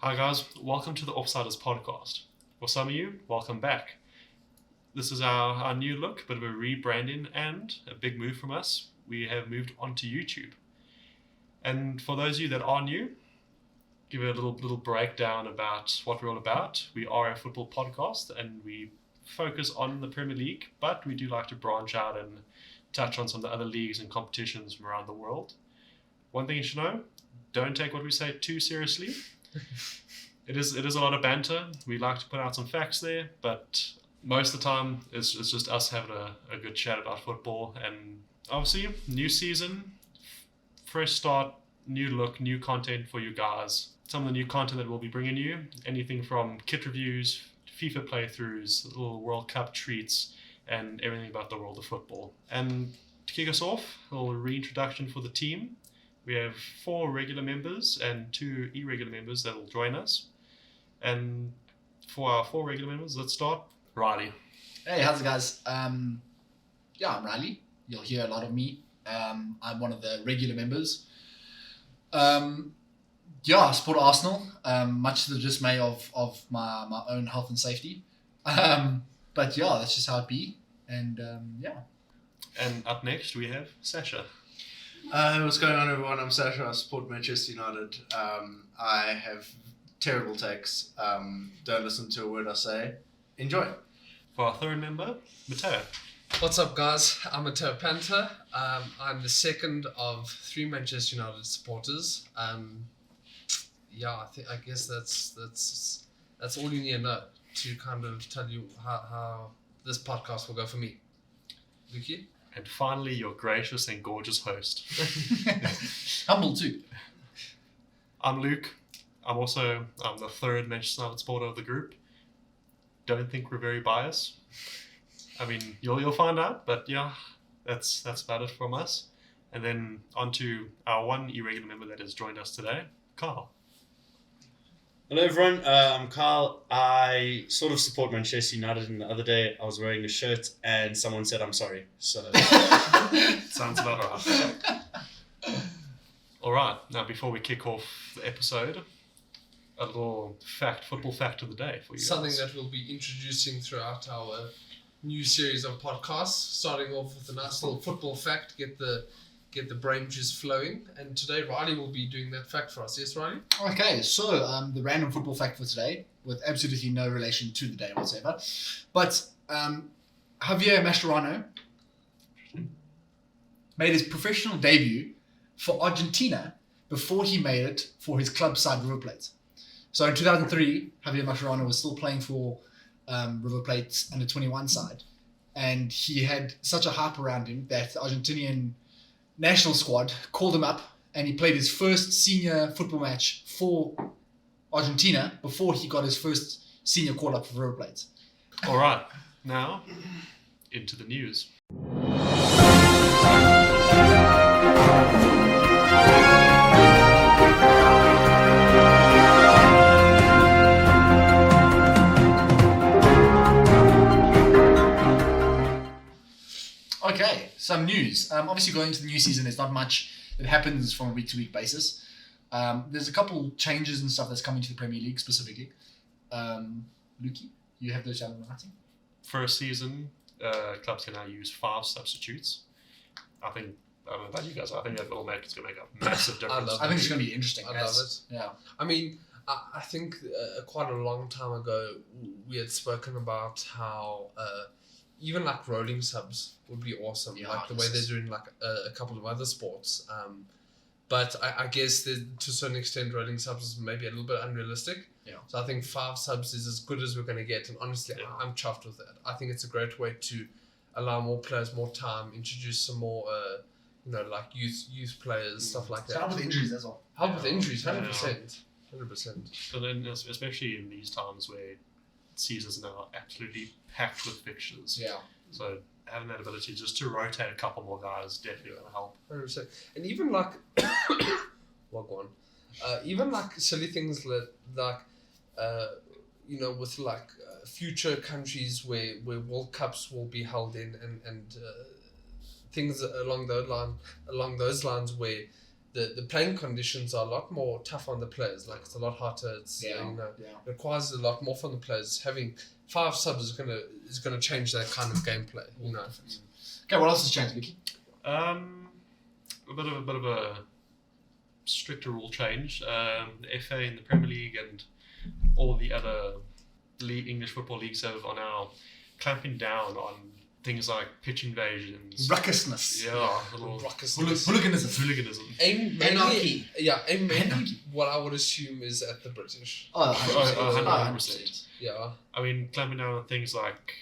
Hi guys, welcome to the Offsiders Podcast. For some of you, welcome back. This is our new look, bit of a rebranding and a big move from us. We have moved onto YouTube. And for those of you that are new, give a little breakdown about what we're all about. We are a football podcast and we focus on the Premier League, but we do like to branch out and touch on some of the other leagues and competitions from around the world. One thing you should know, don't take what we say too seriously. It is a lot of banter. We like to put out some facts there, but most of the time it's just us having a good chat about football. And obviously, new season, fresh start, new look, new content for you guys. Some of the new content that we'll be bringing you, anything from kit reviews, FIFA playthroughs, little World Cup treats, and everything about the world of football. And to kick us off, a little reintroduction for the team. We have 4 regular members and 2 irregular members that will join us. And for our 4 regular members, let's start. Riley. Hey, how's it guys? I'm Riley. You'll hear a lot of me. I'm one of the regular members. I support Arsenal, much to the dismay of my own health and safety. But yeah, that's just how it be. And And up next, we have Sasha. What's going on, everyone? I'm Sasha. I support Manchester United. I have terrible takes. Don't listen to a word I say. Enjoy. For our 3rd member, Matteo. What's up, guys? I'm Matteo Banter. I'm the second of 3 Manchester United supporters. I guess that's all you need to know to kind of tell you how this podcast will go for me. Luki? And finally, your gracious and gorgeous host. humble too. I'm Luke. I'm the 3rd Manchester United supporter of the group. Don't think we're very biased. I mean, you'll find out, but yeah, that's about it from us. And then on to our 1 irregular member that has joined us today, Carl. Hello everyone, I'm Carl. I sort of support Manchester United, and the other day I was wearing a shirt and someone said I'm sorry. So Sounds about right. Alright, now before we kick off the episode, a little football fact of the day for you Something guys. that we'll be introducing throughout our new series of podcasts, starting off with a nice little football fact, get the brain juice flowing. And today Riley will be doing that fact for us. Yes, Riley? Okay, so the random football fact for today, with absolutely no relation to the day whatsoever. But Javier Mascherano made his professional debut for Argentina before he made it for his club side River Plate. So in 2003, Javier Mascherano was still playing for River Plate's under 21 side, and he had such a hype around him that the Argentinian national squad called him up, and he played his first senior football match for Argentina before he got his first senior call up for River Plate. Alright, now into the news. Okay, some news. Obviously, going into the new season, there's not much that happens from a week-to-week basis. There's a couple changes and stuff that's coming to the Premier League specifically. Lukey, you have those down in writing? First season, clubs can now use 5 substitutes. I don't know about you guys, I think that will it's going to make a massive difference. I think it's going to be interesting. I love it. Yeah. I mean, I think quite a long time ago we had spoken about how even like rolling subs would be awesome, like the way they're doing like a couple of other sports. But I guess that to a certain extent rolling subs is maybe a little bit unrealistic. Yeah. So I think 5 subs is as good as we're going to get, and honestly, I'm chuffed with that. I think it's a great way to allow more players more time, introduce some more, like youth players, stuff like that. Help with injuries as well. Help with injuries, 100%. 100%. But then, especially in these times where seasons are now absolutely packed with fixtures. Yeah. So having that ability just to rotate a couple more guys definitely going to help. 100%. And even like, even like silly things like with like future countries where World Cups will be held in and things along those lines where the playing conditions are a lot more tough on the players. Like it's a lot hotter. It's Yeah. it requires a lot more from the players. Having 5 subs is gonna change that kind of gameplay. Okay, what else has changed, Vicky? A bit of a stricter rule change. The FA and the Premier League and all the other English football leagues are now clamping down on things like pitch invasions. Ruckusness. Yeah, little hooliganism. Anarchy. Mainly what I would assume is at the British. Oh, 100%. Yeah. I mean, clamping down on things like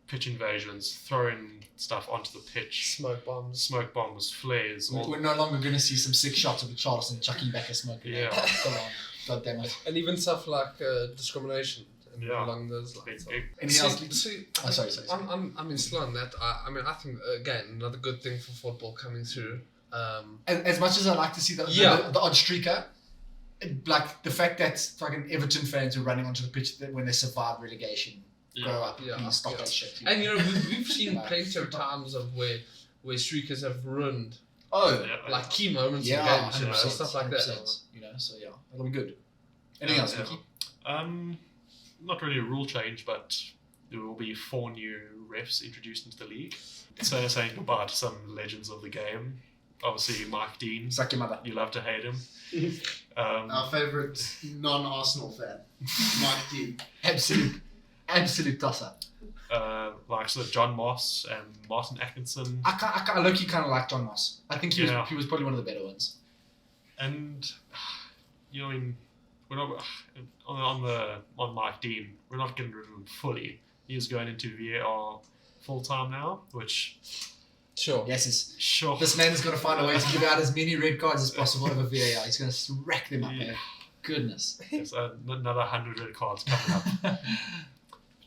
pitch invasions, throwing stuff onto the pitch, Smoke bombs, flares. all- We're no longer going to see some sick shots of Charleston chucking back a smoke. Yeah. Come on. God damn it. and even stuff like discrimination and Yeah. along those lines. Anything else? Sorry. I'm still on that. I think again another good thing for football coming through. As much as I like to see the odd streaker, like the fact that fucking Everton fans are running onto the pitch when they survive relegation, grow up, please stop that shit. And we've seen plenty of times of where streakers have ruined like key moments in games, 100%, stuff like that. 100%, so yeah, that'll be good. Anything else, Vicky? Not really a rule change, but there will be 4 new refs introduced into the league. So saying goodbye to some legends of the game. Obviously, Mike Dean. Suck your mother. You love to hate him. Our favourite non-Arsenal fan, Mike Dean. Absolute tosser. Like so John Moss and Martin Atkinson. I low-key kind of like John Moss. I think he was probably one of the better ones. And we're not on Mike Dean. We're not getting rid of him fully. He is going into VAR full time now, which sure. Yes, sure. This man is going to find a way to give out as many red cards as possible over VAR. He's going to rack them up. Yeah. Man. Goodness. Yes, another 100 red cards coming up. But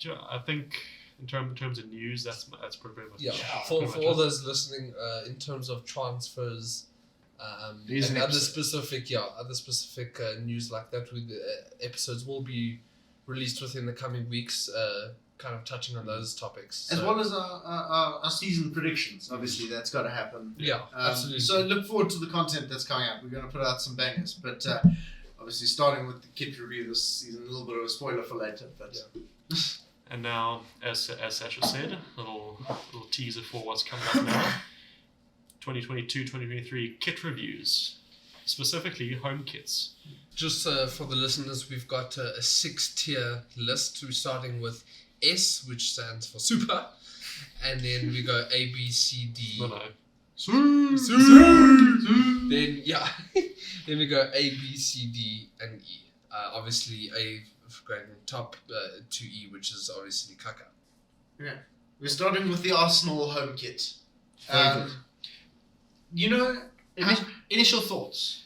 yeah, I think in terms of news, that's pretty much. Yeah. pretty For much all it. those listening, in terms of transfers. And other specific news like that, with episodes will be released within the coming weeks, kind of touching on those topics. As well as our season predictions. Obviously, that's got to happen. Yeah, absolutely. So look forward to the content that's coming out. We're going to put out some bangers, but obviously starting with the kit review this season, a little bit of a spoiler for later. But And now, as Sasha said, a little teaser for what's coming up now. 2022-2023 kit reviews, specifically home kits. Just for the listeners, we've got a 6-tier list. We're starting with S, which stands for Super, and then we go A, B, C, D. No. Then then we go A, B, C, D, and E. Obviously A going top to E, which is obviously Kaka. yeah, we're starting with the Arsenal home kit. Very good. Initial thoughts.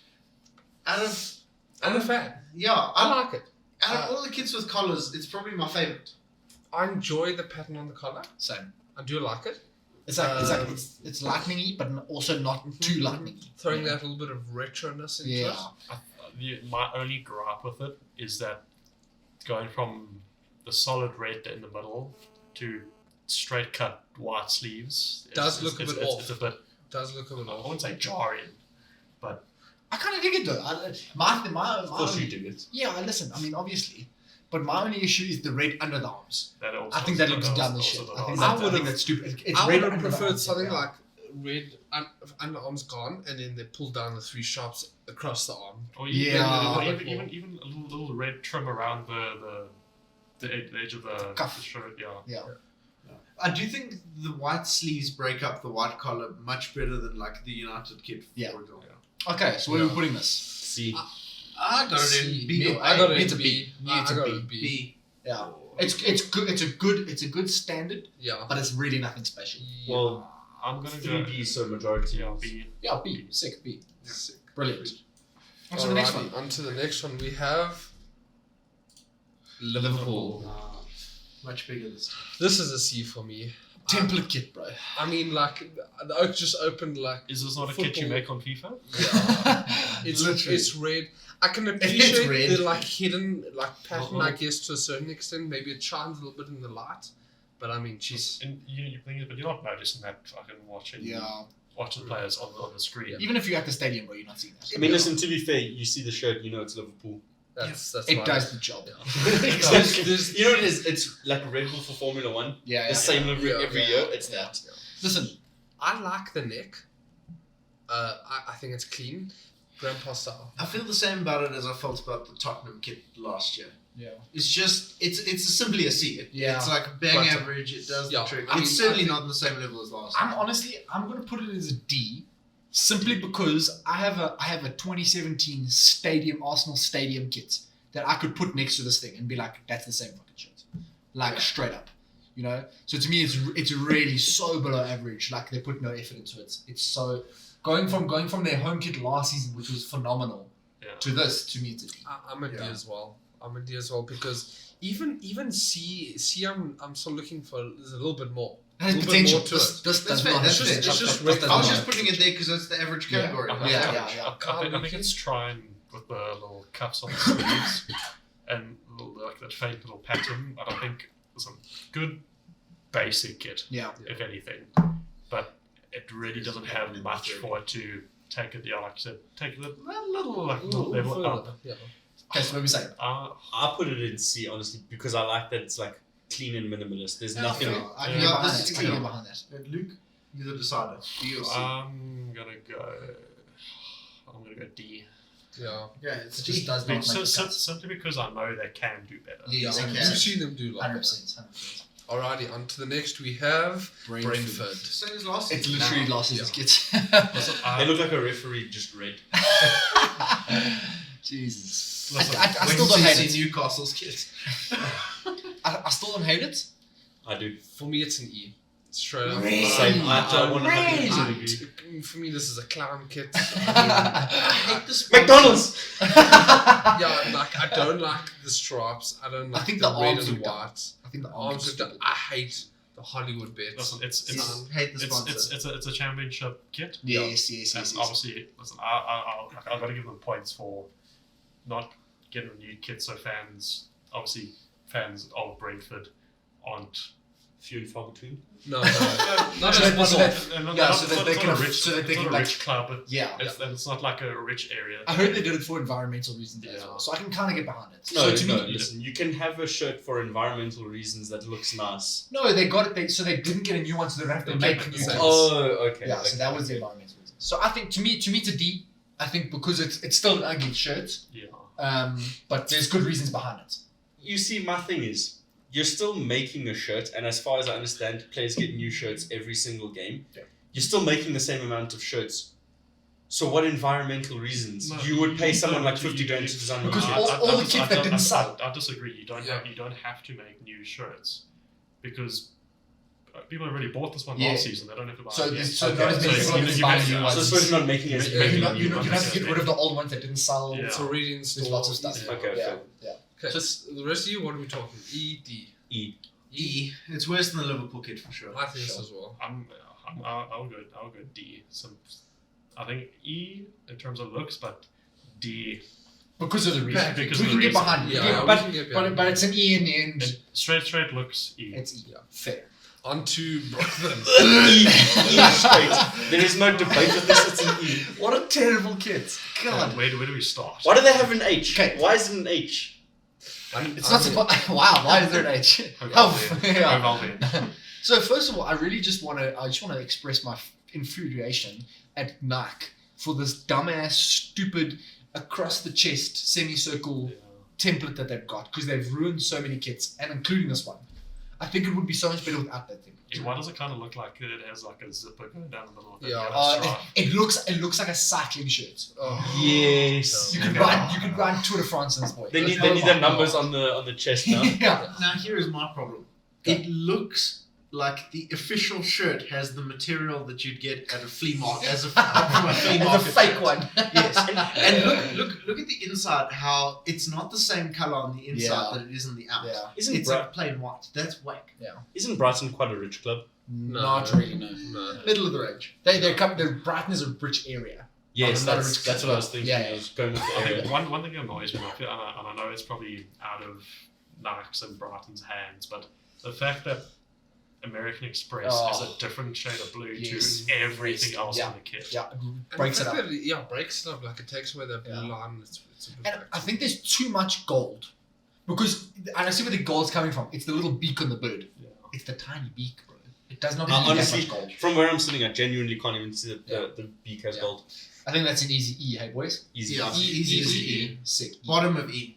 I'm a fan. Yeah, I like it. out of all the kits with collars, it's probably my favourite. I enjoy the pattern on the collar. Same. I do like it. It's lightning-y, but also not too lightning-y. Throwing that little bit of retroness into it. My only gripe with it is that going from the solid red in the middle to straight cut white sleeves Does look a bit off. It's a bit. Does look a bit I off. wouldn't say jarring, but I kind of dig it though. Of course you do it. Yeah, listen. I mean, obviously, but my only issue is the red under the arms. that also, I think that looks dumb as shit. I think that's stupid. It's I red would have under the preferred arms, something yeah. like red underarms gone, and then they pull down the 3 sharps across the arm. Or Yeah. even a little red trim around the edge of the Cuff. the shirt. Yeah. Yeah. I do think the white sleeves break up the white collar much better than like the United kit, Yeah. for example. Okay, so where are we putting this? See, I got it in B or A. I got it It's in a B. B. Yeah, it's I a got B. it in B. B. Yeah, it's good. It's a good standard, Yeah. but it's really nothing special. well, I'm gonna go 3B, so majority. Yeah, B. Yeah, B. Sick B. Sick. Brilliant. On to the next one. On to the next one. We have Liverpool. Much bigger this time. This is a C for me. Template kit, bro. I mean, like, the Oak just opened, like, Is this not a kit you Football. make on FIFA? it's Literally. it's red. I can It's appreciate red. the, like, hidden, like, pattern, I Uh-huh. guess, to a certain extent. Maybe it shines a little bit in the light. But, I mean, jeez. And you think, but you're not noticing that fucking watching. Yeah. watching players on the screen. Even if you're at the stadium, bro, you're not seeing that. I mean, listen, to be fair, you see the shirt, you know it's Liverpool. That's It why- does the job. Yeah. You know what it is? It's like Red Bull for Formula 1. Yeah. The same every Yeah. year. It's that. Listen, I like the neck. I think it's clean, grandpa style. I feel the same about it as I felt about the Tottenham kit last year. yeah. It's just it's simply a C. Yeah. It's like bang But, average. It does yeah, the trick. I mean, It's certainly I think- not on the same level as last year. I'm gonna put it as a D, simply because I have a 2017 Arsenal Stadium kit that I could put next to this thing and be like, that's the same fucking shit, like straight up, you know. So to me, it's really so below average. Like they put no effort into it. It's so going from their home kit last season, which was phenomenal, Yeah. to this. To me, it's a D. I'm a D Yeah. as well. I'm a D as well because even C I'm still looking for. There's a little bit more. It has little bit potential. more to This it. does That's not fair, have that's potential. fair. It's just That does I was not. just putting it there because that's the average Yeah. category. Yeah. I think it's trying with the little cuffs on the sleeves and like that faint little pattern. I don't think there's a good basic kit, Yeah. if anything, but it really doesn't have much for it to take it. Yeah, like you said, take it a little level further, up. yeah. Okay, so what are we saying? I put it in C, honestly, because I like that it's like clean and minimalist. There's nothing. Yeah. I Yeah, can get behind this that. is I can clean. get behind that. Luke, you're the decider. D or C? I'm gonna go D. Yeah. Yeah, it's It just D. does not make the cut. Simply because I know they can do better. Yeah, they We've can. seen them do like 100%. Alrighty, on to the next we have Brentford. Same as last It's season. literally Now. last season's kits. Listen, They look like a referee just red. Jesus. Listen, I Wait still till don't you hate see it. Newcastle's kit. I still don't hate it. I do. For me, it's an E. Straight up. Really? Same. I don't- 100% agree. For me, this is a clown kit. I hate the sponsor. McDonald's! Yeah, like I don't like the stripes. I don't I like think the the red arms and look dumb. white. I think the Arms arms look dumb. I hate the Hollywood bits. Listen, it's Hate the it's sponsor. it's a championship kit. Yes. And obviously, listen, I've got to give them points for not getting a new kit. So fans of Brentford aren't. Few and far between. No, So not just one that- off. Yeah, so that they it's can not a aff- rich, so that they it's can, not a like- rich club. But Yeah. it's not like a rich area. I heard they did it for environmental reasons as Yeah. well, so I can kind of get behind it. No, so to no, me, listen, you can have a shirt for environmental reasons that looks nice. no, they got it. So they didn't get a new one, so they have to They make kept new it the kits. same. Oh, okay. Yeah, so that was the environmental reason. So I think to me it's a D. I think because it's still an ugly shirt, Yeah. but there's good reasons behind it. You see, my thing is, you're still making a shirt, and as far as I understand, players get new shirts every single game. Yeah. You're still making the same amount of shirts. So what environmental reasons? No, you would pay someone no, like $50 to design a new Because shirt. all the kits that didn't sell. I disagree. You don't Yeah. have to make new shirts because people already bought this one Yeah. last season. They don't have to buy So it again. there's so Okay, not as so many you- people you- that you buy make- new so ones. So I suppose you're not making as You Yeah, many. you make- know, you have to get rid of the old ones that didn't sell. Yeah. It's already in There's store. lots of stuff. Yeah. Okay, Yeah, fair. yeah. Okay, the rest of you, what are we talking? E, D. E. E. It's worse than the Liverpool kit for sure. I think Sure. so as well. I'll go D. I think E in terms of looks, but D. Because of the reason. Because we of can the get reason. behind it. Yeah, we but, can get but, behind but it. it's an E in the end. And straight looks E. It's E. Yeah. Fair. On to Brooklyn. E straight. There is no debate with this, it's an E. What a terrible kit. God. Where do we start? Why do they have an H? Okay. Why is it an H? It's not supposed. Wow, why is there an H? Valverde. yeah. Valverde. So first of all, I just want to express my infuriation at Nike for this dumbass, stupid, across the chest semicircle template that they've got because they've ruined so many kits and including this one. I think it would be so much better without that thing. Why does it kind of look like it has like a zipper going down the middle of it? Yeah. It looks like a cycling shirt. Oh, Yes. You could Okay. run Tour de France in this boy. They need Oh their my numbers God. on the chest now. yeah. Now here is my problem. Okay. It looks like the official shirt has the material that you'd get at a flea market as a from a flea It's a market fake shirt. one. Yes, and look at the inside. How it's not the same color on the inside Yeah. that it is on the out. Yeah. It's like plain white. That's whack. Isn't Brighton quite a rich club? Not really, no. no. Middle of the range. Their Brighton is a rich area. Yes, not a that's, rich that's club. what I was thinking. Yeah, yeah. I was going with the I area. think one thing that annoys me, and I know it's probably out of Nike's and Brighton's hands, but the fact that American Express is a different shade of blue to everything else on the kit. Yeah, it breaks it up. Breaks it up. Like it takes away the blue line. It's a bit And I think there's too much gold. Because, and I see where the gold's coming from. It's the little beak on the bird. Yeah. It's the tiny beak, bro. It does not need honestly, that much gold. from where I'm sitting, I genuinely can't even see the beak has gold. I think that's an easy E, hey boys? Easy. Yeah. Easy Easy E. Sick. E. Bottom of E.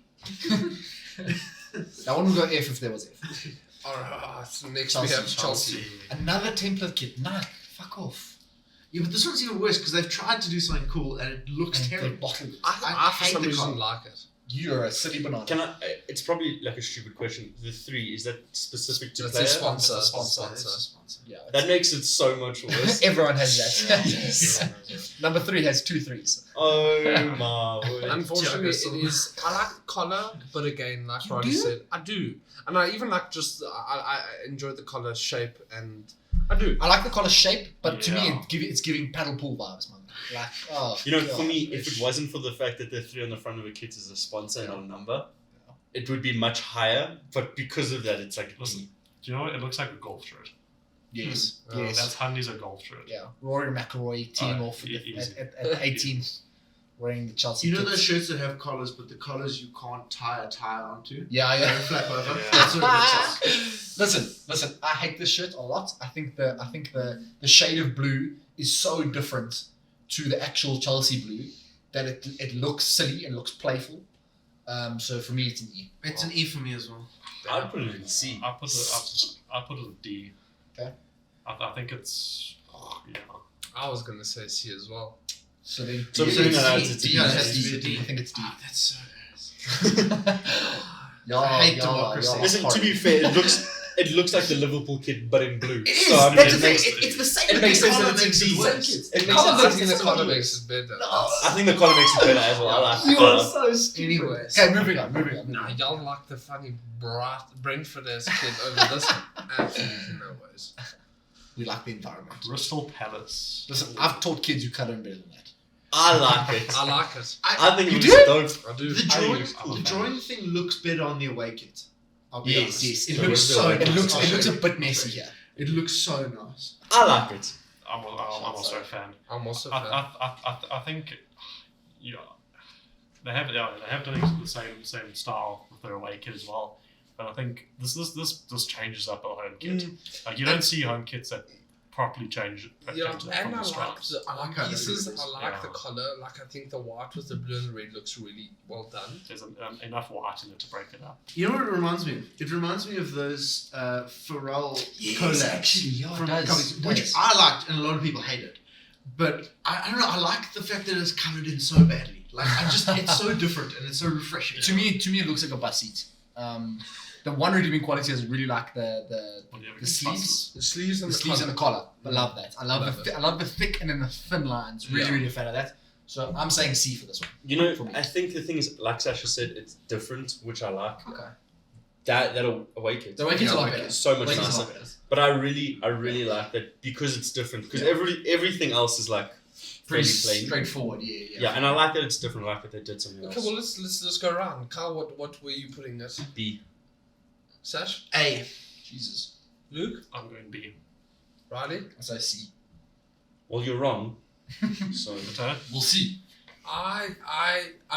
That one would go F if there was F. Alright, so next Chelsea, we have Chelsea. Another template kit. Nah, fuck off. Yeah, but this one's even worse because they've tried to do something cool and it looks And terrible. they bottled it. I for hate some the reason colour. like it. You're a silly banana. Can I? It's probably like a stupid question. The 3 is that specific to That's player? a sponsor. It's a sponsor. Sponsor. Yeah. That makes it so much worse. Everyone has that. Number 3 has 2 3s. Oh my word! Unfortunately, Juggernaut. it is. I like the collar, but again, like You Riley do? said, I do, and I even like just I enjoy the collar shape, and I do. I like the collar shape, but to me, Yeah. it's giving paddle pool vibes, man. Like, oh. You know, God. for me, if it wasn't for the fact that the 3 on the front of a kit is a sponsor and not a number, it would be much higher. But because of that, it's like Listen, do you know what? It looks like a golf shirt. Yes. Hmm. Yes. That's Hundy's a golf shirt. Yeah. Rory McIlroy team off easy. at 18, wearing the Chelsea You know kits. those shirts that have collars, but the collars you can't tie a tie onto? Yeah, They yeah. flap over. Yeah. That's what it looks like. Listen. I hate this shirt a lot. I think the shade of blue is so different to the actual Chelsea blue that it looks silly and looks playful. So for me, it's an E. It's an E for me as well. I'd put it in C. I put it a D. Okay. I think it's I was gonna say C as well. So then, So D, between it's that, D. it's a D, D. Yeah, it's it has to D. be a D. I think it's D. Ah, that's so ass. Yeah, I hate yeah, democracy. yeah, Listen, to horrid. be fair, it looks like the Liverpool kit, but in blue. It is. So, I mean, That's the it thing. makes- It's the same. it makes sense color that it's makes in it D. worse. It makes Color sense. makes I think it the collar worse. makes it better. No. I think the collar makes it better as well. I like the You are color. so stupid. Anyways. Okay, moving on. Nah, y'all like the funny Brentford ass kid over this one. Absolutely no ways. We like the environment. Crystal Palace. Listen, I've taught kids you colour in better than that. I like it. I like it. I think You it do? looks dope. I do. The I drawing, think I'm a the fan. drawing thing looks better on the away kit. I'll be Yes, honest. yes. It So looks where's so. the- It looks a bit messy here. It looks so nice. I like it. I'm also a fan. I'm also a fan. I think they have done the same style with their away kit as well. But I think this changes up a home kit. Like you don't see home kits that properly change. Yeah, change and from I the like stripes. the how they pieces. do this. I like Yeah. the color. Like I think the white with the blue and the red looks really well done. There's enough white in it to break it up. You know what it reminds me of? It reminds me of those Pharrell Yes, collabs. actually, yeah, it from does, comics, it which does. I liked and a lot of people hated. But I don't know, I like the fact that it's coloured in so badly. Like, it's so different and it's so refreshing. To me, it looks like a bus seat. The one redeeming quality is really like the sleeves. The sleeves and The the sleeves collar. and the collar. I love that. I love Love the I love the thick and then the thin lines. Really, Yeah. really a fan of that. So I'm saying C for this one. You know, For me. I think the thing is, like Sasha said, it's different, which I like. Okay. That away kit. The way it's a lot away better. kit's so much Away kit's a nicer. lot better. But I really like that because it's different. Because everything else is like Pretty fairly plain. straightforward. Yeah. Yeah, and I like that it's different. I like that they did something Okay, else. well let's go around. Carl, what were you putting this? B. Sash, A. Jesus. Luke, I'm going B. Riley. I say C. Well, you're wrong. So Return. We'll see. I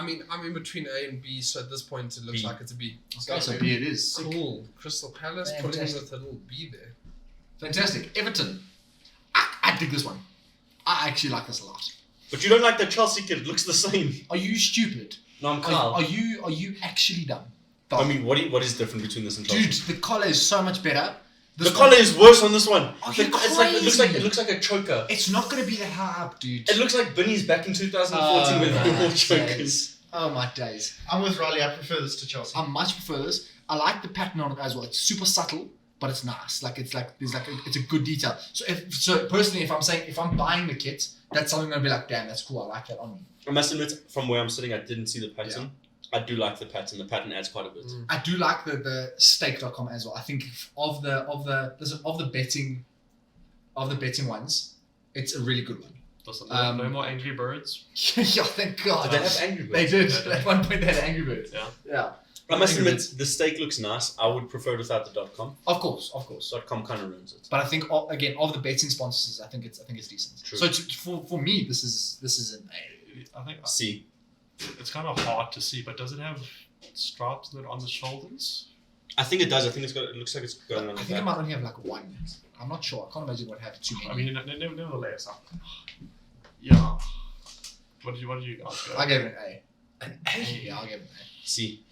mean I'm in between A and B, so at this point it looks B. like it's a B. Okay, so B it is. Cool. Crystal Palace putting in Fantastic. with a little B there. Fantastic. Everton. I dig this one. I actually like this a lot. But you don't like the Chelsea kid. It looks the same. Are you stupid? No, I'm Are Carl. you actually dumb? I mean, what is different between this and Dude, Chelsea? the collar is so much better. The collar is worse on this one. Are The- you it looks like a choker. It's not going to be that high up, dude. It looks like Binny's back in 2014 with my more days. chokers. Oh my days. I'm with Riley, I prefer this to Chelsea. I much prefer this. I like the pattern on it as well. It's super subtle, but it's nice. It's a good detail. So personally, if I'm buying the kit, that's something I'm gonna be like, damn, that's cool. I like that on me. I must admit, from where I'm sitting, I didn't see the pattern. I do like the pattern. The pattern adds quite a bit. I do like the stake.com as well. I think of the betting ones, it's a really good one. Listen, Um, no more Angry Birds. Yeah, thank God. Did they have Angry They Birds? did. At one point, they had Angry Birds. Yeah. Yeah. I must admit, the steak looks nice. I would prefer it without the .com. Of course. .com kind of ruins it. But I think again, of the betting sponsors, I think it's decent. True. So for me, this is an A. I think C. it's kind of hard to see, but does it have stripes that on the shoulders? I think it does. I think it looks like it's going on I the think it back. might only have like one. I'm not sure. I can't imagine what have too many. I mean, nevertheless, yeah. What did you guys go? I gave it an A. An A? Yeah, I'll give it an A. C.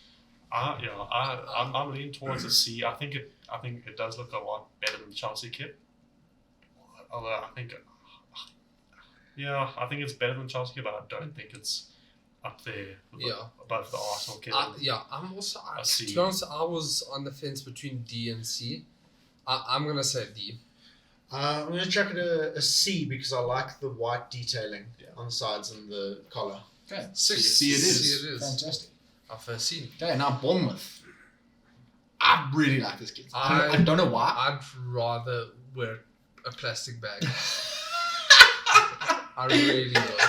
I'm leaning towards a C. I think it does look a lot better than the Chelsea kit. Although I think it's better than the Chelsea kit, but I don't think it's up there above the Arsenal kit. I'm also. A C. To be honest, I was on the fence between D and C. I'm gonna say D. I'm going to chuck it a C because I like the white detailing on the sides and the collar. Okay. C it is. C it is. Fantastic. Our first C. Okay, now Bournemouth. I really like this kit. I don't know why. I'd rather wear a plastic bag. I really would.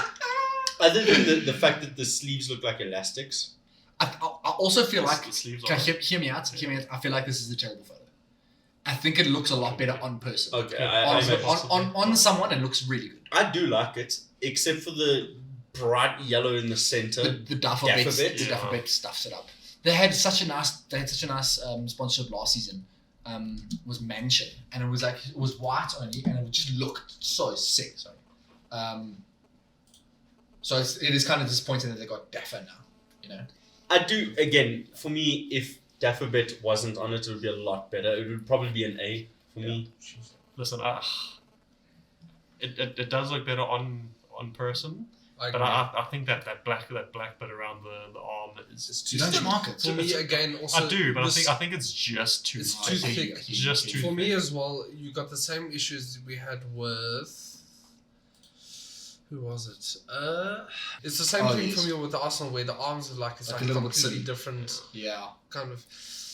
Other than the fact that the sleeves look like elastics. I also feel like. The sleeves Can are. hear me out? Hear me out. I feel like this is a terrible photo. I think it looks a lot better on person. Okay, On someone, it looks really good. I do like it, except for the bright yellow in the center. The duffer bit stuffs it up. They had such a nice sponsorship last season. Was Mansion, and it was white only, and it just looked so sick. Sorry. So it is kind of disappointing that they got Daffer now. You know. I do, again, for me, if Daffabit wasn't on it, it would be a lot better. It would probably be an A for me. Listen, it does look better on person, I but agree. I think that black bit around the arm is too You don't thick. mark it. For me, again, also. I do, but this- I think it's just too. It's thick. too thick. It's just too. For thick. me as well, you got the same issues we had with. Who was it? It's the same thing for me with the Arsenal, where the arms are like it's Like like a a little bit completely silly. different Yeah. kind of.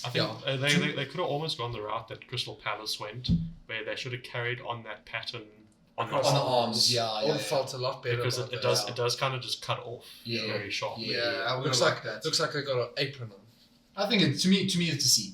I think they could have almost gone the route that Crystal Palace went, where they should have carried on that pattern on the Across On the arms, arms, yeah. Would have felt a lot better because about it that. does kind of just cut off Yeah. very sharply. Yeah, I would Looks have like liked that. looks like they got an apron on. I think to me it's a C.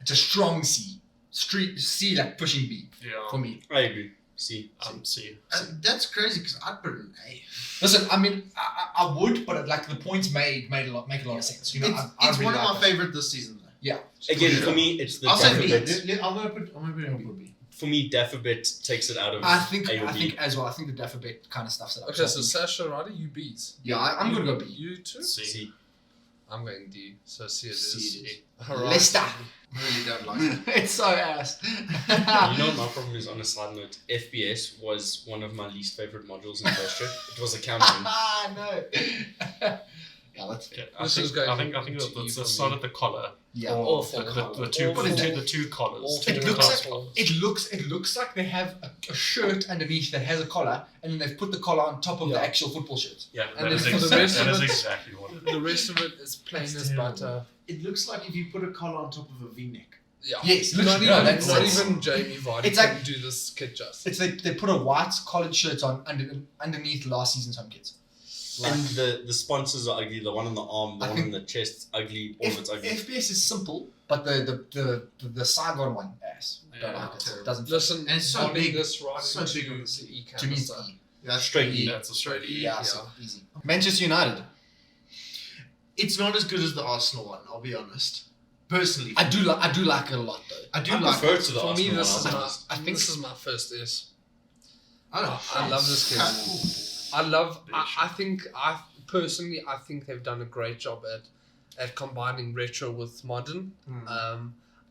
It's a strong C. C like pushing B Yeah. for me. I agree. C. C. That's crazy because I'd put it an A. Listen, I mean, I would, but like the points make a lot of sense. You know, It's really one of like my that. favorite this season though. Yeah. Again, sure. for me, it's the I'll say B. Daffabit. I'm gonna put it on B. For me, Daffabit takes it out of I think A or B. as well. I think the Daffabit kind of stuffs it up. Okay, I so think- Sasha, Ryder, you B's. yeah, I'm gonna go B. You too? C. C. I'm going D. So C it is. C it is. Alright. Leicester. I really don't like it. It's so ass. You know what my problem is, on a side note? FPS was one of my least favorite modules in first year. It was accounting. no. Yeah, let's fit. Okay, I This think is going I think to the E for start me. at the collar. Yeah. Or Awful the collar. two Awful. the two collars. Awful. It Two looks collars. like it looks like they have a shirt underneath that has a collar, and then they've put the collar on top of the Yeah. actual football shirt. Yeah, And that is then for the rest that of is it- exactly what it is. The rest of it is plain That's as terrible. butter. It looks like if you put a collar on top of a V-neck. Yeah. Yes, Not literally, even, no, that's- not that's- even Jamie Vardy it's can like- do this kit justice. It's they put a white collared shirt on underneath last season's home kits. And the sponsors are ugly. The one on the arm, the I one think- on the chest, ugly. All of it's ugly. FPS is simple, but the Saigon one ass. Don't Yeah. like it. It doesn't fit. Listen, And it's so bonding big. this right So into big on the the E To me, it's canister. E. That's Straight E. That's a straight E. Yeah, Yeah. so easy. Manchester United. It's not as good as the Arsenal one, I'll be honest. Personally. I do like it a lot though. I do I like prefer it. it to the For me, Arsenal this one, is I'll be my. honest. I think- this is my first S. I don't I love this kid. I love. They I think. I personally, I think they've done a great job at combining retro with modern.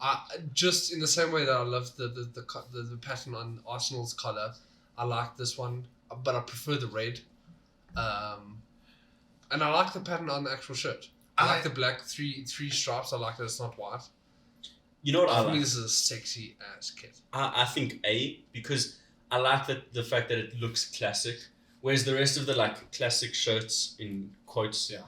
I just in the same way that I love the pattern on Arsenal's collar, I like this one, but I prefer the red. And I like the pattern on the actual shirt. I like the black three stripes. I like that it's not white. You know what I For me, like? this is a sexy ass kit. I think A, because I like the fact that it looks classic, whereas the rest of the like classic shirts in quotes Yeah.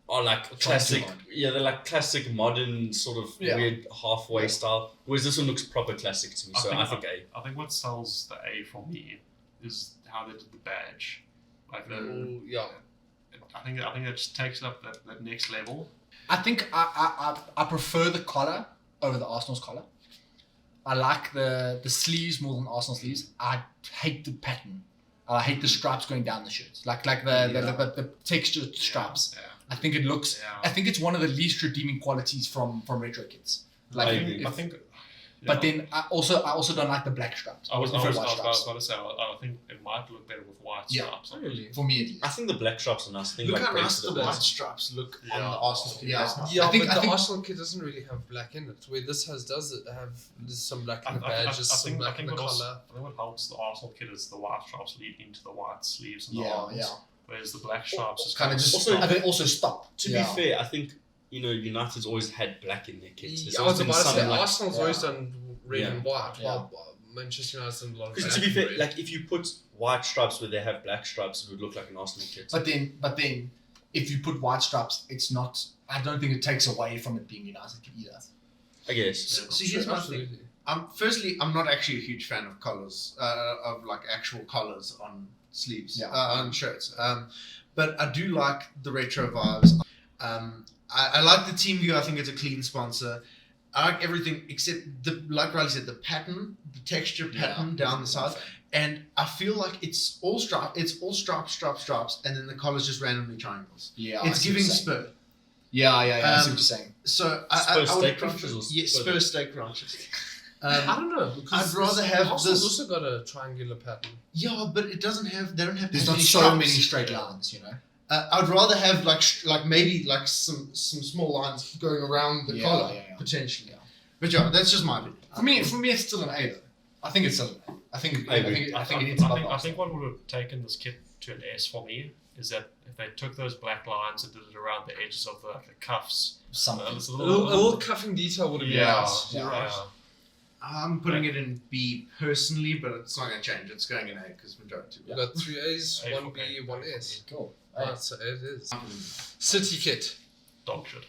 are like Trying classic. too hard. Yeah, they're like classic modern sort of Yeah. weird halfway Yeah. style. Whereas this one looks proper classic to me. So I think A. I think what sells the A for me is how they did the badge. Like the, Oh, yeah. I think that just takes it up that next level. I think I prefer the collar over the Arsenal's collar. I like the sleeves more than Arsenal sleeves. I hate the pattern. I hate the stripes going down the shirt. Like the textured stripes. Yeah. I think it looks. Yeah. I think it's one of the least redeeming qualities from retro kits. Like, I agree. I think. But then I also don't like the black stripes. I was prefer about white stripes. to say, I think it might look better with white Yeah. stripes. Really? For me, at least. I think the black stripes are nice. I think Look like how nice Brentford the white does. stripes look on Yeah. the Arsenal kit. Yeah. That's nice. Yeah, I think- but I the think- Arsenal kit doesn't really have black in it. Where this does it have there's some black in the badges, some I black in think the what also- collar. I think what helps the Arsenal kit is the white stripes lead into the white sleeves and the Yeah, arms. yeah. Whereas the black stripes is Kind of just. Also- and they also stop. To Yeah. be fair, I think United's always had black in their kits. There's I was always been about to say some, like- Arsenal's Yeah. always done red Yeah. and white, Yeah. while Manchester United's done a lot of Because black to be fair, and red. like if you put white stripes where they have black stripes, it would look like an Arsenal kit. But then, if you put white stripes, it's not. I don't think it takes away from it being United kit either. I guess. So here's my thing. Absolutely. Firstly, I'm not actually a huge fan of collars, of like actual collars on sleeves, Yeah. on shirts. But I do like the retro vibes. I like the team view. I think it's a clean sponsor. I like everything except like Riley said, the pattern, the texture pattern down the side, and I feel like it's all stripes, and then the collar's just randomly triangles. Yeah, It's I see what giving you're saying. Spur. Yeah, I see what Um, you're saying. So Spur I steak would crunches prefer, or yeah, Spur- Spur steak crunches. I don't know. Because I'd rather have Arsenal's this- also got a triangular pattern. Yeah, but it doesn't have. They don't have. There's as not many so stripes. many straight lines, you know. I'd rather have like maybe like some small lines going around the Yeah, collar yeah. potentially. Yeah. But yeah, that's just my opinion. For me, it's still an A though. I think it's still an A. I think I agree. I think it hits above I Arsenal. think what would have taken this kit to an S for me is that if they took those black lines and did it around the edges of the cuffs, Something. it's A little cuffing detail would have been yeah, nice. Yeah. right. I'm putting it in B personally, but it's not going to change. It's going in A because majority. We've got 3 A's, A 1 for B, A. 1 S. Cool. Right, so it is. City kit. Dog shit.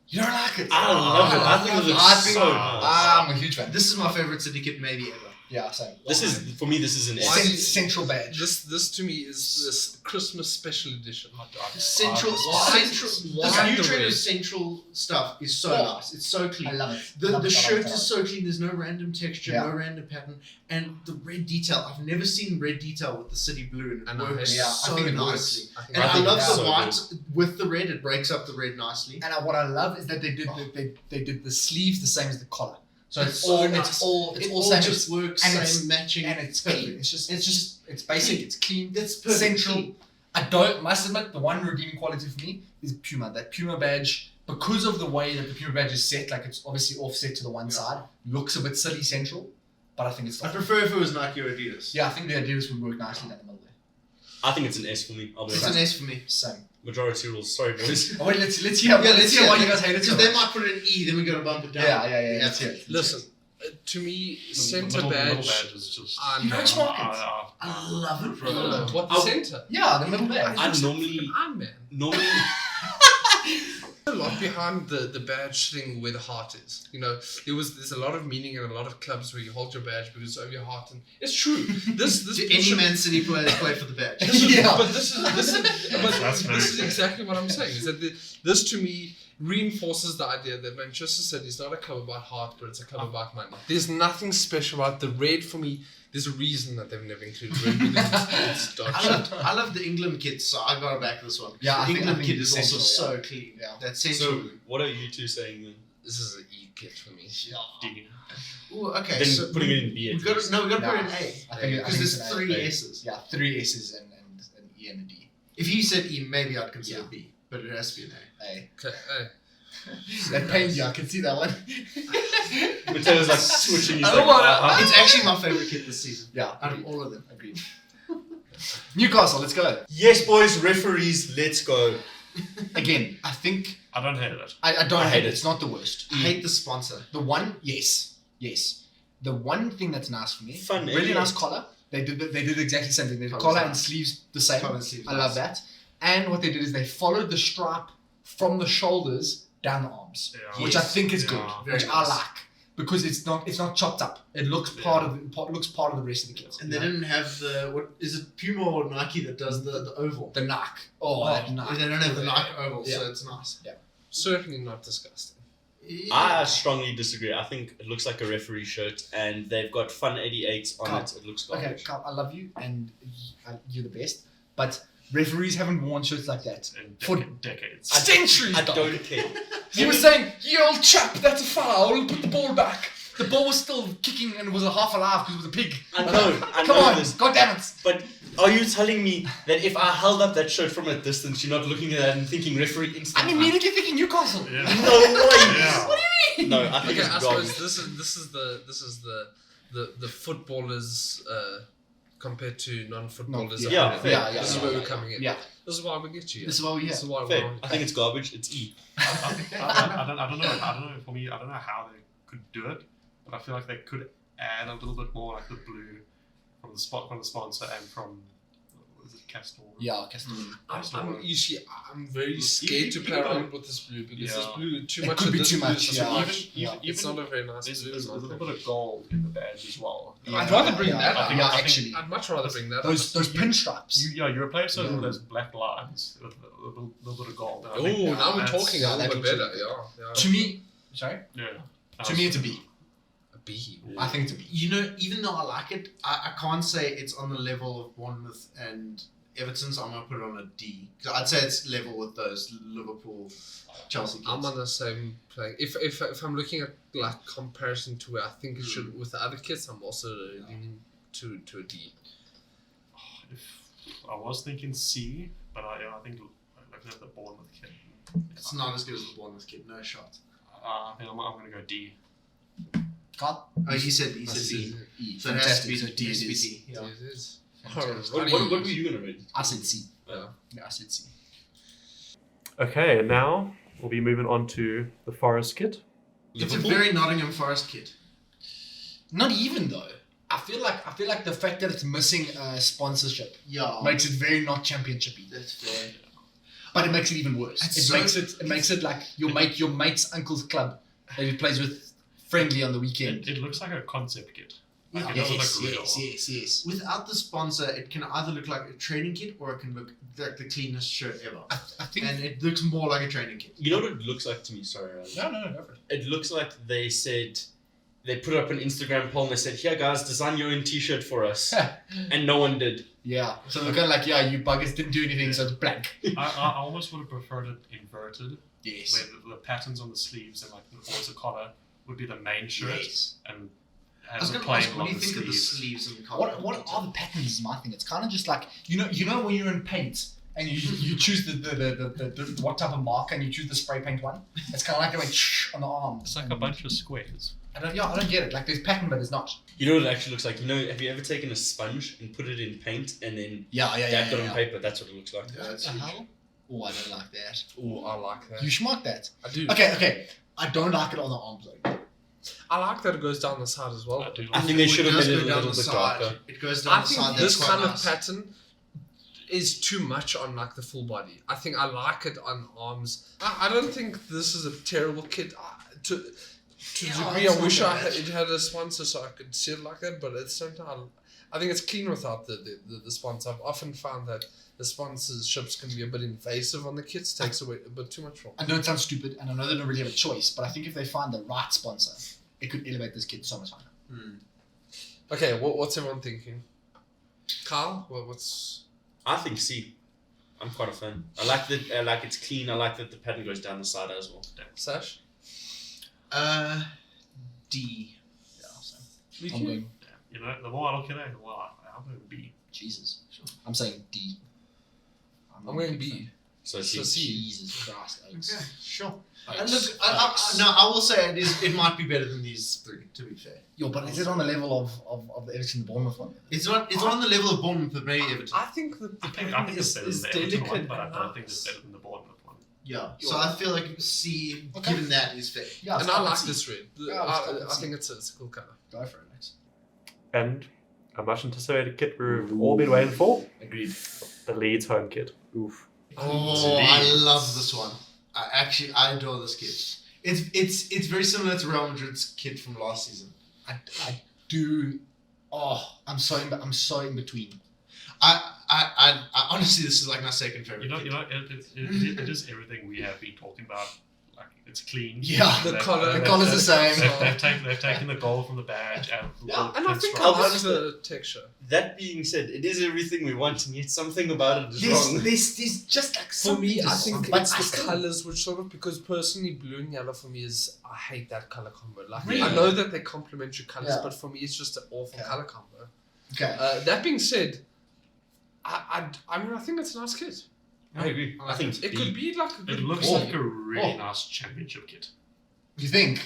You don't like it? I love it. I think it looks I think- so nice. I'm a huge fan. This is my favorite city kit maybe ever. Yeah, same. This is for me. This is an Why- S. Central badge. This to me is this Christmas special edition. Central, Why- central. why This new the trend red? of central stuff is so Oh. nice. It's so clean. I love it. The Love it, shirt love it. is so clean. There's no random texture, Yeah. no random pattern, and the red detail. I've never seen red detail with the city blue, and it And I works hate it. Yeah, I so think it nicely. works. I think And I think love it's the so white with the red. It breaks up the red nicely. And what I love is that they did the sleeves the same as the collar. So It's it's so all nice. it's all It all all same. just works, and same it's- matching, and it's perfect. clean. It's basic. clean. It's clean. That's perfect. Central. Clean. I must admit the one redeeming quality for me is Puma. That Puma badge, because of the way that the Puma badge is set, like it's obviously offset to the one side, looks a bit silly central, but I think it's I fine. prefer if it was Nike or Adidas. Yeah, I think the Adidas would work nicely down the middle there. I think it's an S for me. I'll be It's honest. an S for me. Same. Majority rules. Sorry, boys. Oh wait, let's hear. Let's hear why you guys hate it so Because they much. might put it in E, then we got to bump it down. Yeah. Let's hear it. Listen, to me, centre Middle badge. badge is just. I You don't smoke it. I love it, bro. What the I'll- centre? Yeah, the middle badge. I normally, I'm man. normally, A lot behind the badge thing where the heart is. You know, there's a lot of meaning in a lot of clubs where you hold your badge because it's over your heart, and it's true. This Do any Man City players play for the badge? This is, Yeah. but this That's is exactly what I'm saying. Is that this to me reinforces the idea that Manchester City is not a club about heart, but it's a club about money. There's nothing special about the red for me. There's a reason that they've never included red because it's dog shit. I love the England kit, so I got to back this one. Yeah, I the think- England I think kit is it's also central, so clean. Yeah. That's central. so what are you two saying then? This is an E kit for me. Ooh, okay, Then so putting it in B. we got to put it in Nah. A I think because it's there's an three A. S's. Yeah, 3 S's and an E and a D. If you said E, maybe I'd consider Yeah. B, but it has to be an A. Hey. Okay, That pains you, I can see that one. Mateo's like switching. He's I like, don't wanna- It's actually my favorite kit this season. Yeah, Out of all of them. agreed. Newcastle, let's go. Yes, boys, referees, let's go. Again, I think I don't hate it. I don't I hate hate it. it. It's not the worst. I hate the sponsor. The one, yes. The one thing that's nice for me, Fun, really yeah. nice collar. They did exactly the same thing. They did Collar's collar nice. and sleeves the same. Collar and sleeves, I love that. And what they did is they followed the stripe from the shoulders down the arms, Yeah. which I Yes. think is Yeah. good, Very which I nice. like because it's not chopped up. It looks part of the rest of the kit. And they didn't have the, what is it, Puma or Nike that does the oval? the Nike. Oh, that Nike. They don't have the Nike oval, Yeah. so it's nice. Certainly not disgusting. I strongly disagree. I think it looks like a referee shirt, and they've got Fun 88s on Carl, it. It looks Okay, garbage. Carl, I love you and you're the best, but referees haven't worn shirts like that In for decades. centuries. I dog. don't care. He was saying, "You old chap, that's a foul. Put the ball back." The ball was still kicking and was half alive because it was a pig. I know. I Come know on, this. God damn it! But are you telling me that if I held up that shirt from a distance, you're not looking at that and thinking referee instant? I'm immediately thinking Newcastle. Yeah. No way. Yeah. What do you mean? No, I think Okay, it's I garbage. suppose this is the footballers compared to non-footballers. No, yeah, fair. yeah, This is yeah, where yeah, we're coming in. Yeah, This is why we get you. this is what we This hear. is why Fair. we're I think it's garbage. It's E. I don't know. For me, I don't know how they could do it, but I feel like they could add a little bit more, like the blue from the sponsor and from is it Castor? Yeah, Castle. I'm very scared to play around with this blue because this blue too It much. could of be this too blue much, is yeah. much. Even It's not a very nice there's blue. a in my little opinion. bit of gold in the badge as well. I'd rather bring that I up. think- Yeah, I think- actually, I'd much rather bring that. those up. pinstripes. You replace those Yeah. with those black lines with a little bit of gold. And I Oh, think now we're that's- talking a yeah, little that bit looks better. Yeah. To me, sorry. Yeah. To me, it's a B. A B. Yeah. I think it's a B. You know, even though I like it, I can't say it's on the level of Bournemouth and Everton, so I'm going to put it on a D. 'Cause I'd say it's level with those Liverpool, Chelsea kids. I'm on the same plane. If I'm looking at like comparison to where I think it should with the other kids, I'm also leaning to a D. I was thinking C, but I think looking at the Bournemouth kid, It's not as good as the Bournemouth kid, no shot. I think I'm going to go D. Carl? Oh, he said D. E. So it has to be So D. D it is. D. Yeah. It is. Fantastic. What were you gonna rate? I said C. Yeah. Yeah, I said C. Okay, and now we'll be moving on to the Forest kit. It's a very Nottingham Forest kid. Not even though. I feel like the fact that it's missing sponsorship Yeah. makes it very not championshipy. That's fair. But it makes it even worse. It's It makes it like your mate's uncle's club that he plays with friendly on the weekend. It looks like a concept kit. Yeah. Like, it doesn't Yes, look real. yes. Without the sponsor, it can either look like a training kit or it can look like the cleanest shirt ever. I think. And it looks more like a training kit. You know what it looks like to me? Sorry, Ryan. No, go for it. It looks like they said they put up an Instagram poll and they said, "Here, guys, design your own T-shirt for us," and no one did. Yeah. So they're kind of like, yeah, you buggers didn't do anything, so it's blank. I almost would have preferred it inverted, Yes. where the patterns on the sleeves and like always a collar would be the main shirt, Yes. and I was has a going to plain ask, what along do you the think of the sleeves. sleeves and the collar? What are the patterns is my thing. It's kind of just like you know when you're in paint and you choose the what type of marker and you choose the spray paint one. It's kind of like going on the arm. It's like a bunch of squares. I don't get it. Like there's pattern, but there's not. You know what it actually looks like? You know, have you ever taken a sponge and put it in paint and then dabbed it on paper? That's what it looks like. Yeah, that's What the huge. hell? Oh, I don't like that. Oh, I like that. You schmuck that. I do. Okay. I don't like it on the arms though. I like that it goes down the side as well. I do I like think they It should have does made it go a down little the bit side. darker. It goes down I the think side. this That's quite kind of nice. pattern is too much on like the full body. I think I like it on arms. I don't think this is a terrible kit. To Yeah, a degree, it's I wish not bad. it had a sponsor so I could see it like that. But at the same time, I think it's clean without the sponsor. I've often found that the sponsorships can be a bit invasive on the kits. Takes away a bit too much from. I know it sounds stupid, and I know they don't really have a choice, but I think if they find the right sponsor, it could elevate this kid so much higher. Okay, what's everyone thinking? Carl, what's I think C. I'm quite a fan. I like that. I like it's clean. I like that the pattern goes down the side as well. Sash? D. Yeah, so Me I'm too. going You know, the more I look at it, the more I'm going B. Jesus. I'm saying D. I'm going B. So So C. C. Jesus Christ. Alex. Okay, sure. Alex. And look, I will say it might be better than these three. To be fair, Yo, but is it on the level of the Everton Bournemouth one? it's not on the level of Bournemouth, but maybe Everton. I think the I think pattern it's better than is the Everton delicate one, but I and don't think it's nice. better than the Bournemouth one. Yeah. So I feel like C, Okay. given that, is fair. Yeah, And I like this red. Yeah, I think it's a cool color. Go for it, Alex. And a much anticipated kit we've all been waiting for, Agreed. the Leeds home kit. Oof. Oh, I love this one. I adore this kit. It's very similar to Real Madrid's kit from last season. I do. Oh, I'm so in between. I honestly, this is like my second favorite. You know, kit. it is everything we have been talking about like it's clean. Yeah. The They've- collar- they've- The collar's the same. They've taken the gold from the badge and Yeah, and I think I I'll like just- the texture. That being said, it is everything we want, and yet something about it is There's, wrong. there's just like For me, I something think but it's the still- colours which sort of, because personally blue and yellow for me is, I hate that colour combo. Like Really? I know that they're complementary colours, Yeah. but for me it's just an awful Okay. colour combo. Okay. That being said, I mean I think it's a nice kit. I agree. I think it could be like a good It looks ball. like a really Oh. nice championship kit. You think?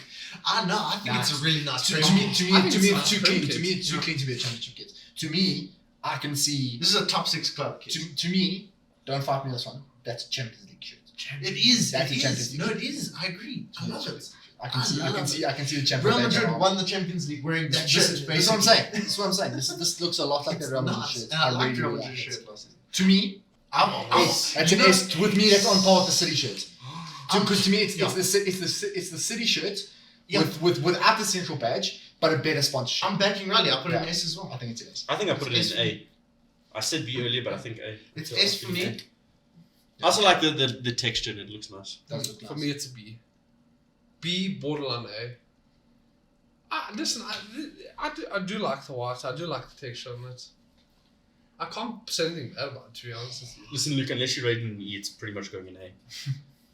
No, I think it's a really nice To trade. me, I think it's it's too nice clean. kit. To me, it's too clean to be a championship kit. To me, I can see. This is a top 6 club kit. To me, don't fight me on this one. That's a Champions League shirt. It is. That's It a Champions is. League No, shirt. it is. I agree. I love it. I can see. I can see. I can see the Champions Real League. Madrid won the Champions League wearing that shirt. This is what I'm saying. This is what I'm saying. This looks a lot like the Real Madrid Nuts. shirt. And I like really Real like Madrid it. shirt last season. To me, S. that's an S. With me, that's on par with the City shirt. Because to me, it's Yeah. it's the City shirt Yeah. without the central badge, but a better sponsorship. I'm backing Riley. I put an Yeah. S as well. I think it's an S. I think I put it It's in A. I said B earlier, but I think A. It's So S I for think me. A. I also like the texture and it looks nice. Does look For nice. me it's a B. B borderline A. Listen, I do like the white. I do like the texture on it. I can't say anything bad about it, to be honest with you. Listen, Luke, unless you rate it in E, it's pretty much going in A.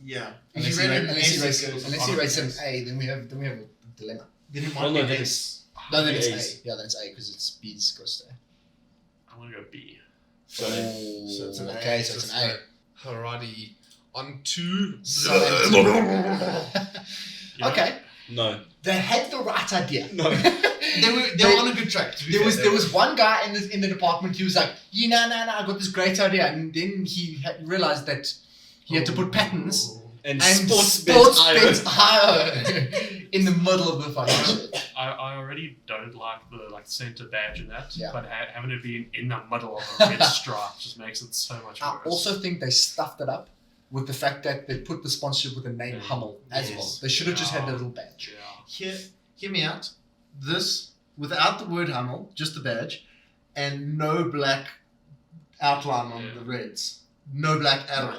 Yeah. Unless If you rate it an unless he S, rates it goes unless he on rates an an S. A, then we have a dilemma. Then it might Well, be no, an then S. it's No, then it's A's. A. Yeah, then it's A because it's B's goes there. I'm gonna go B. So So it's an A. Okay, so it's an A. Alrighty. On to Yeah. Okay, no, they had the right idea. no. They were on a good track. To be fair. There was one guy in the department. He was like, "Yeah, no, I got this great idea," and then he realized that he had to put patterns And, and sports bet higher in the middle of the fucking shit. I already don't like the center badge in that, Yeah. but having it being in the middle of a red stripe just makes it so much worse. I also think they stuffed it up with the fact that they put the sponsorship with the name Mm. Hummel as Yes. well. They should have just had the little badge. Yeah. Hear me out. This, without the word Hummel, just the badge, and no black outline on Yeah. the reds. No black at all.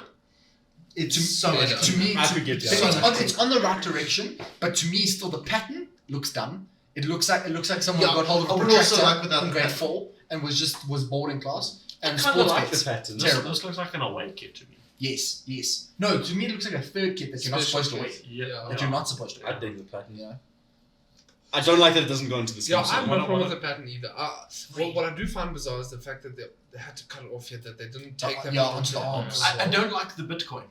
It's so much. To me, I could get it's, that. it's on the right direction, but to me, still the pattern looks dumb. It looks like someone Yeah, got hold of I a would also protractor like without in the grade pattern. 4 and was bored in class. And I kind of sports like bets. the pattern. This, Terrible. this looks like an away kit to me. Yes. No, to me it looks like a third kit that you're not Special supposed to wear. kit. Yeah. That you're not supposed to I wear. dig the pattern. Yeah. I don't like that it doesn't go into the Yeah, sleeves. I have what no I problem wanna- with the pattern either. What I do find bizarre is the fact that they had to cut it off here, that they didn't take that Yeah, much onto the arms. I don't like the Bitcoin.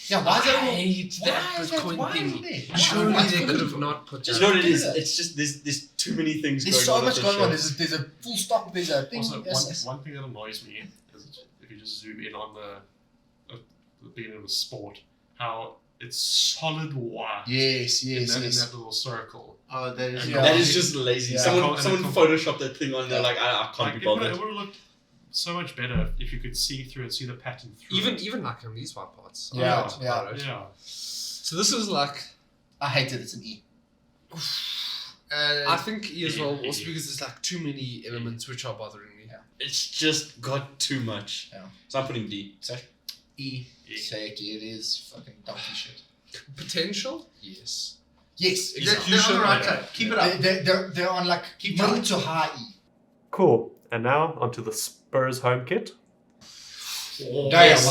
Yeah, why is that? I hate that Why is that? Bitcoin Why thing. is it there? Surely Why- they could have not put You that. know what it is? Yeah. It's just there's too many things There's going so on. much with going the on. shirt. There's a full stop. There's a thing. Also, yes. one thing that annoys me is if you just zoom in on the beginning of the sport, how it's solid white Yes. in that little circle. Oh, that is. Yeah. That is just lazy. Yeah. Someone And someone it- photoshopped that thing on there. Like I can't Like, be it would bothered. have looked so much better if you could see through and see the pattern through. it. Even like on these white parts. Yeah, Right, yeah. right. Yeah. So this is like, I hate it. It's an E. I think E as well, Yeah. also because there's like too many elements which are bothering me. It's just got too much. Yeah. So I'm putting D. E. E. Check. It is fucking donkey shit. Potential? Yes. Yes. They're on the Execution, right yeah. track. Keep it up. They're on like Keep middle trying. to high E. Cool. And now onto the Spurs home kit. Damn. S.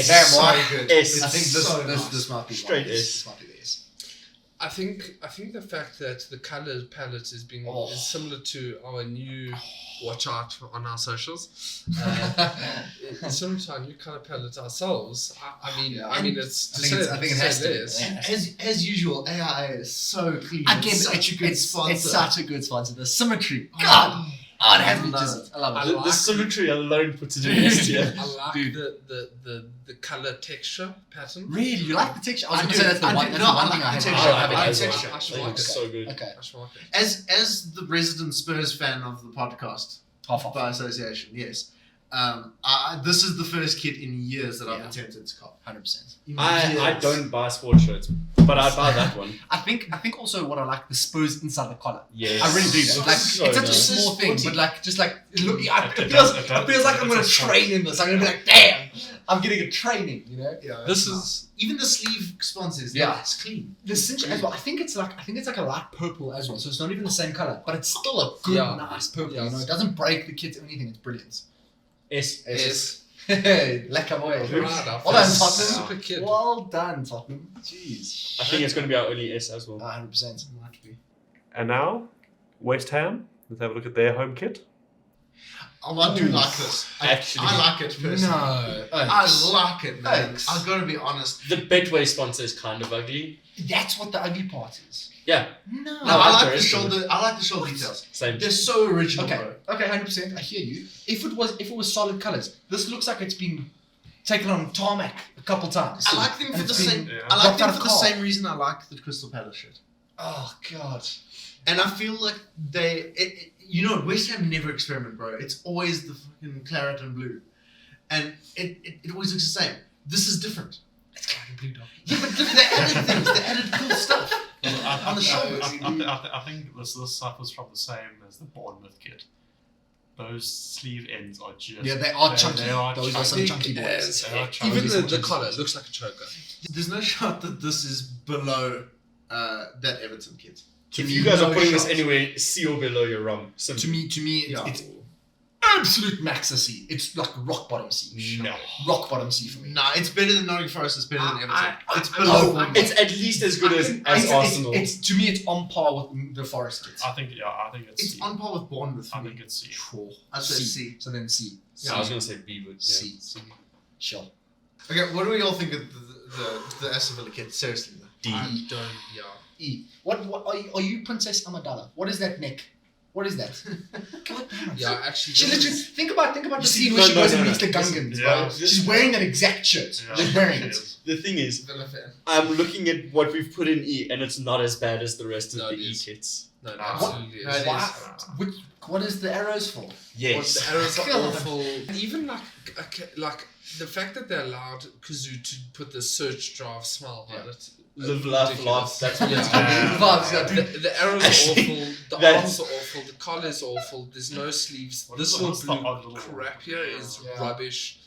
Damn, so why? good. S. I think this so nice. this might be Straight one. S. This might be the S. I think the fact that the color palette is being Oh. is similar to our new watch out on our socials. It's similar to our new color palette ourselves. I mean it's to say I think it has to. this. Yeah. As usual, AIA is so clean. Again, It's such a good sponsor. It's such a good sponsor. The symmetry. Oh, God. Oh, it has me love just. I love I it. like The symmetry alone puts it in S tier. I like Dude. the color texture pattern. Really, you like the texture? I was I going to do. say that's the I one. do. That's No, the one I thing like I the have. texture. I have I it like as the well. texture. I should I think like it's it. so good. Okay. I should like it. As the resident Spurs fan of the podcast Half off. by association, yes, This is the first kit in years that I've attempted to cop. 100%. I don't buy sports shirts, but I buy that one. I think also what I like, the Spurs inside the collar. Yes. I really do that. Like, So it's such a nice. small thing, but like, just like, look, It it does- feels like I'm going to it's a train in this. I'm going to be like, damn, I'm getting a training, you know? Yeah, This it's is- nice. Even the sleeve sponsors. Yeah. It's clean. The cinch as well. I think it's like a light purple as well, so it's not even the same color, but it's still a good, nice purple. Yeah. You know, it doesn't break the kit or anything. It's brilliant. S. Hey, lekker boy. Right, Well done, super Tottenham. kid. Well done, Tottenham. Jeez. I think it's going to be our early S as well. 100%. Might be. And now, West Ham. Let's have a look at their home kit. Oh, I do like this. Actually. I like it personally. No. I like it, man. Thanks. I've got to be honest. The Betway sponsor is kind of ugly. That's what the ugly part is. Yeah, No. No, I like the rest of shoulder. I like the shoulder details. same. They're so original, Okay. bro. Okay, 100%. I hear you. If it was solid colors, this looks like it's been taken on tarmac a couple times. I like them And for the it's been- same. Yeah. I like dropped them out for of the car. same reason I like the Crystal Palace shirt. Oh god. And I feel like you know, West Ham never experiment, bro. It's always the fucking claret and blue, and it always looks the same. This is different. It's kind of blue dog. Yeah, but look, they added things. They added cool stuff on the shoulders. I think this suffers from the same as the Bournemouth kit. Those sleeve ends are just... Yeah, they are chunky. They are Those are some chunky. chunky boys. They are chunky. Even the Chunky collar boys. looks like a choker. There's no shot that this is below that Everton kit. If you guys are putting this anywhere, C or below, you're wrong. To me, Yeah. it's absolute max C. It's like rock bottom C. No. Rock bottom C for me. Nah, it's better than Nottingham Forest. It's better than Everton. It's I- below. I- It's at least as good as Arsenal. It's to me, it's on par with the Forest kits. I think it's It's C. on par with Bournemouth for I me. think it's C. Sure. I'd say C. So then C. Yeah, I was going to say B, but yeah. C. Sure. Okay, what do we all think of the Aston Villa kit? Seriously, though. D. I don't, yeah. E. What are you Princess Amidala? What is that neck? What is that? God damn it. Yeah, actually. She literally think about the scene where No, she no, goes no, and no. meets the Gungans, Listen, bro. yeah. She's wearing that exact shirt. Yeah. She's wearing It it. is. The thing is, Villa fan. I'm looking at what we've put in E, and it's not as bad as the rest of No, the it E is. kits. No, it What? absolutely No, is. it Why? is. What is the arrows for? Yes. The arrows are God. awful. Even like the fact that they allowed Kazoo to put the search draft smile on it. Live, laugh, ridiculous. laugh. That's what it's Yeah. called. Vibes, yeah, dude. The arrows Actually, are awful. The that's- arms are awful. The collar is awful. There's no sleeves. What This is little what's the blue odd little- crap here is Yeah. rubbish.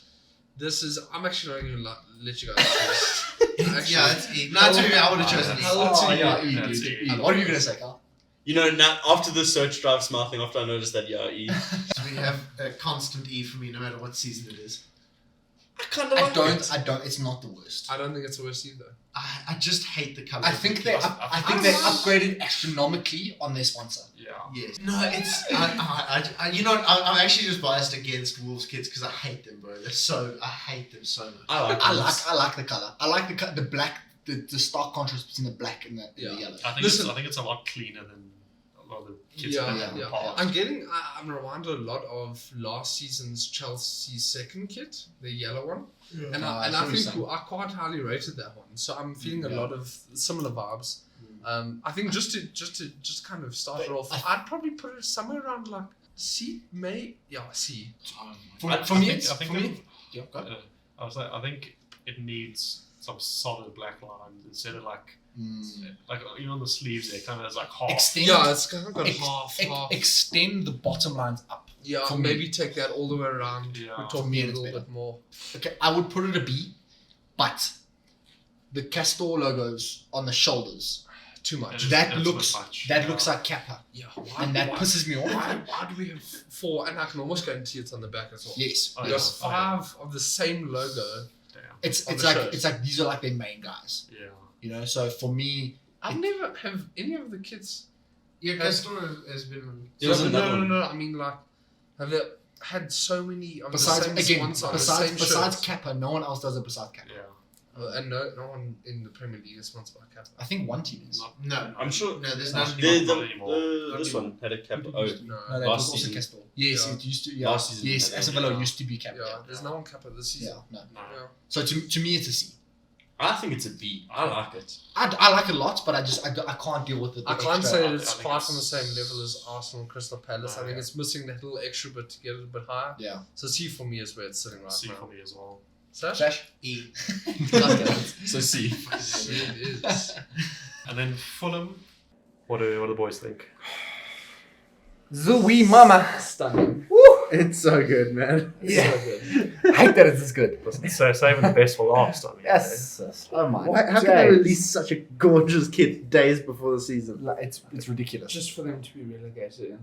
This is. I'm actually not even let you guys choose. Actually, Yeah, it's E. No, to me, I would have chosen E. Hell to Oh, you. yeah, E, That's dude. E. E. What are you gonna say, Carl? You know, now after the search drive smile thing, after I noticed that, yeah, E. We have a constant E for me, no matter what season it is. I kind of I like it. I don't. It's not the worst. I don't think it's the worst either. I just hate the color. I of think the they. kit. I think they upgraded astronomically on their sponsor. Yeah. Yes. No, it's. You know, I'm actually just biased against Wolves kits because I hate them, bro. I hate them so much. I like I it. like the color. I like the black. The stark contrast between the black and the yellow. I think it's a lot cleaner than a lot of the kits Yeah, that yeah, are in the yeah. past. I'm reminded a lot of last season's Chelsea's second kit, the yellow one, and Ah, I sorry, think son. I quite highly rated that one. So I'm feeling a Yeah. lot of similar vibes. I think just to kind of start it But off, I'd probably put it somewhere around like C, C. For I me, think- it's I think for that- me. Yeah, go. I think it needs some solid black lines instead of like you know on the sleeves there kind of has like half. Extend. Yeah, it's kind of got ex- half. Extend the bottom lines up. Yeah, for me. maybe take that all the way around. Yeah. We're For talking me, a it's little better. bit more. Okay, I would put it a B, but the Castor logos on the shoulders Too much. Yeah. that That's a bit looks much. like Kappa, Yeah, why, and that why, pisses me off. why do we have 4? And I can almost guarantee it's on the back as well. Yes, Oh, We yeah. have 5 of the same logo. Damn. it's on it's the like shirt. it's like these are like their main guys, Yeah. you know. So for me, I've never have any of the kids. Yeah, Castor has been. There was another one. No. I mean, like, have they had so many of besides the same again, sponsor on the besides same besides shirts? Kappa, no one else does it besides Kappa. Yeah. And no one in the Premier League is sponsored by Kappa. I think one team is. Not- No. I'm sure. No, there's Not none. anymore. Not anymore. This Not one had a cap. Who did Oh, used to- No. No, that Last was also season. Castor. Yes, Yeah. it used to. Yeah. Last season Yes, had Aston that, Villa yeah. used to be Kappa. Yeah, there's no one Kappa this season. Yeah, no. Yeah. So to me, it's a C. I think it's a B. I like it. I like it a lot, but I can't deal with it. I can't say that it's I think quite it's- on the same level as Arsenal and Crystal Palace. No, I think yeah. it's missing that little extra bit to get it a bit higher. Yeah. So C for me is where it's sitting right C now. for me as well. Sash? Sash? E. So C. C it is. And then Fulham. What do the boys think? Zooey mama. Stunning. It's so good, man. It's so good. I hate that it's this good. Listen, so saving the best for last. I mean, Yes. Oh my. Why, how can they release such a gorgeous kid days before the season? It's ridiculous. Just for them to be relegated.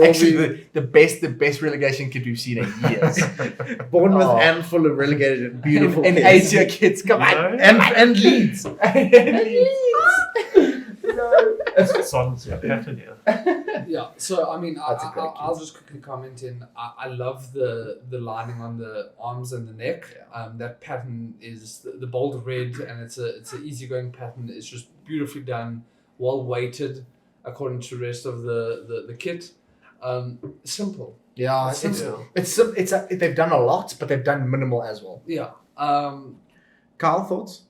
Actually, the best relegation kid we've seen in years. Bournemouth Oh. and Fulham relegated in beautiful and kids. 8-year kids, come You on. know? And Leeds. It's silence your pattern here. Yeah, so I mean, That's a great I'll just quickly comment in. I love the lining on the arms and the neck. That pattern is the bold red, and it's an easygoing pattern. It's just beautifully done, well weighted according to the rest of the kit. Simple. Yeah, Simple. they've done a lot, but they've done minimal as well. Yeah. Carl, thoughts?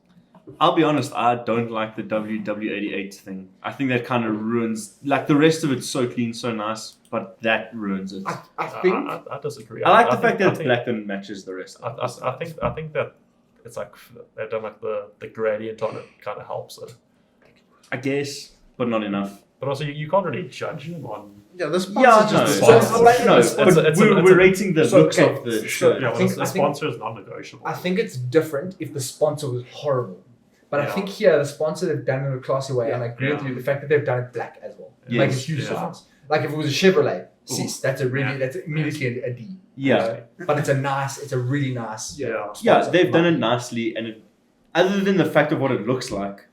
I'll be honest, I don't like the WW88 thing. I think that kind of ruins, like the rest of it's so clean, so nice, but that ruins it. I think I disagree. I like the fact that I it's think- black and matches the rest. I think that it's like they've done like the gradient on it kind of helps it. I guess, but not enough. But also you can't really judge them on. Yeah, this Yeah, yeah, no, just so- the so- sponsor. no, it's- but it's a- we're rating the so, looks okay, of the so- shirt. Yeah, well, think- the I think- sponsor is non-negotiable. I think it's different if the sponsor was horrible. But I Yeah. think here the sponsor they've done it in a classy way, and I agree with Yeah. you. The fact that they've done it black as well Yes. makes a huge Yeah. difference. Like if it was a Chevrolet, Ooh. that's Yeah. that's immediately a D. Yeah, But it's a really nice. Yeah. yeah, they've done it nicely, and other than the fact of what it looks like,